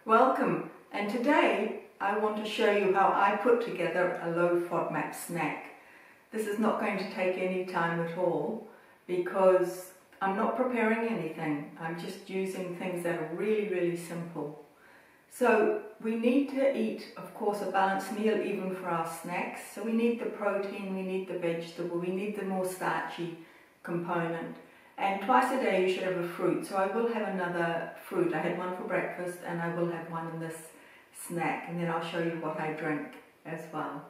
Welcome, and today I want to show you how I put together a low FODMAP snack. This is not going to take any time at all because I'm not preparing anything. I'm just using things that are really simple. So we need to eat, of course, a balanced meal even for our snacks. So we need the protein, we need the vegetable, we need the more starchy component. And twice a day you should have a fruit. So I will have another fruit. I had one for breakfast and I will have one in this snack. And then I'll show you what I drink as well.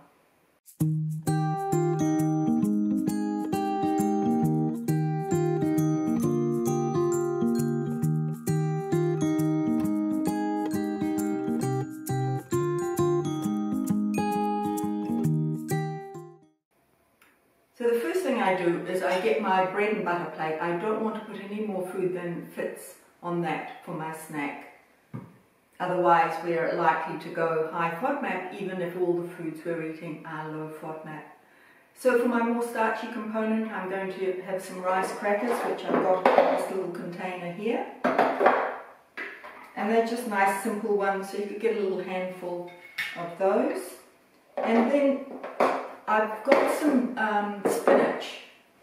So the first thing I do is I get my bread and butter plate. I don't want to put any more food than fits on that for my snack. Otherwise we're likely to go high FODMAP even if all the foods we're eating are low FODMAP. So for my more starchy component I'm going to have some rice crackers, which I've got in this little container here. And they're just nice simple ones, so you could get a little handful of those. And then I've got some spinach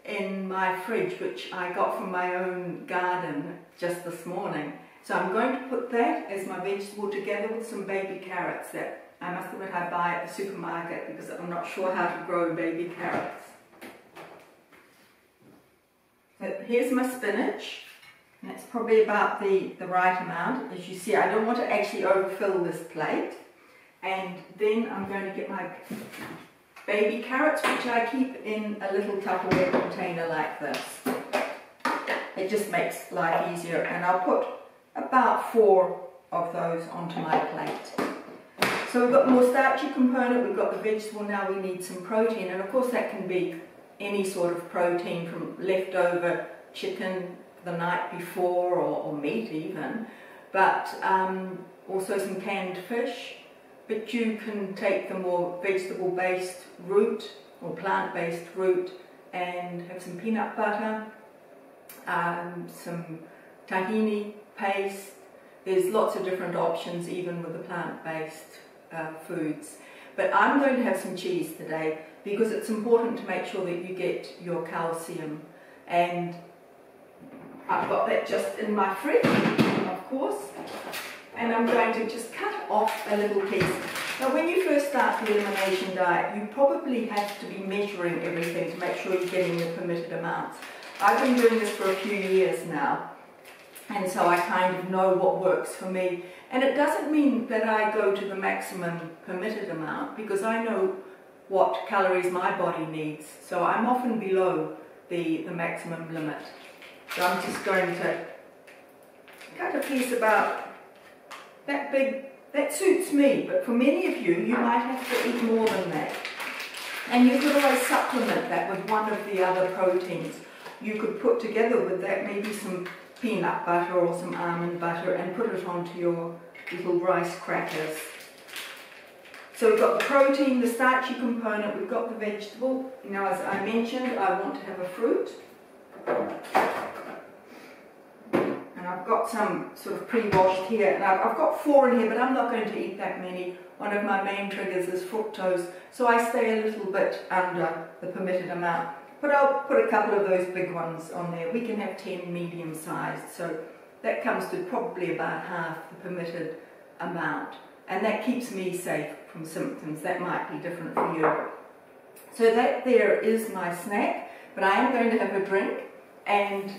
in my fridge, which I got from my own garden just this morning. So I'm going to put that as my vegetable together with some baby carrots that I must admit I buy at the supermarket because I'm not sure how to grow baby carrots. So here's my spinach. And it's probably about the right amount. As you see, I don't want to actually overfill this plate. And then I'm going to get my baby carrots, which I keep in a little Tupperware container like this. It just makes life easier, and I'll put about 4 of those onto my plate. So we've got the more starchy component, we've got the vegetable, now we need some protein, and of course that can be any sort of protein from leftover chicken the night before or meat even, but also some canned fish. But you can take the more vegetable-based route or plant-based route and have some peanut butter, some tahini paste. There's lots of different options even with the plant-based foods. But I'm going to have some cheese today because it's important to make sure that you get your calcium. And I've got that just in my fridge, of course. And I'm going to just cut off a little piece. Now when you first start the elimination diet, you probably have to be measuring everything to make sure you're getting the permitted amounts. I've been doing this for a few years now, and so I kind of know what works for me. And it doesn't mean that I go to the maximum permitted amount, because I know what calories my body needs. So I'm often below the maximum limit. So I'm just going to cut a piece about that big. That suits me, but for many of you, you might have to eat more than that. And you could always supplement that with one of the other proteins. You could put together with that maybe some peanut butter or some almond butter and put it onto your little rice crackers. So we've got the protein, the starchy component, we've got the vegetable. Now, as I mentioned, I want to have a fruit. And I've got some sort of pre-washed here, and I've got 4 in here, but I'm not going to eat that many. One of my main triggers is fructose, so I stay a little bit under the permitted amount. But I'll put a couple of those big ones on there. We can have 10 medium-sized, so that comes to probably about half the permitted amount. And that keeps me safe from symptoms. That might be different for you. So that there is my snack, but I am going to have a drink, and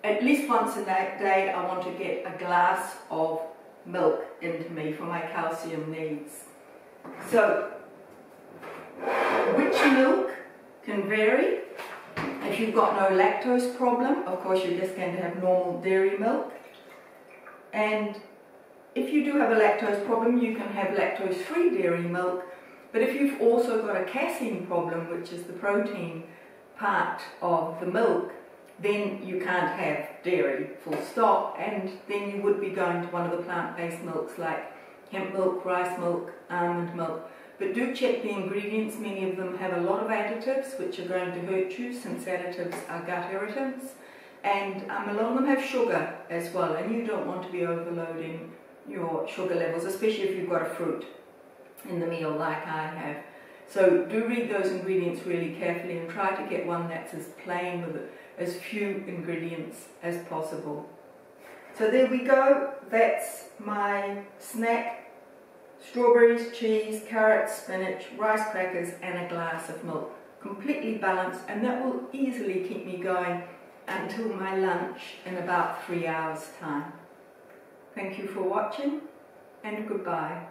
at least once a day I want to get a glass of milk into me for my calcium needs. So, which milk can vary. If you've got no lactose problem, of course you're just going to have normal dairy milk. And if you do have a lactose problem, you can have lactose-free dairy milk. But if you've also got a casein problem, which is the protein part of the milk, then you can't have dairy, full stop, and then you would be going to one of the plant-based milks like hemp milk, rice milk, almond milk. But do check the ingredients. Many of them have a lot of additives which are going to hurt you, since additives are gut irritants, and a lot of them have sugar as well, and you don't want to be overloading your sugar levels, especially if you've got a fruit in the meal like I have. So do read those ingredients really carefully and try to get one that's as plain with as few ingredients as possible. So there we go, that's my snack: strawberries, cheese, carrots, spinach, rice crackers and a glass of milk. Completely balanced, and that will easily keep me going until my lunch in about 3 hours time. Thank you for watching and goodbye.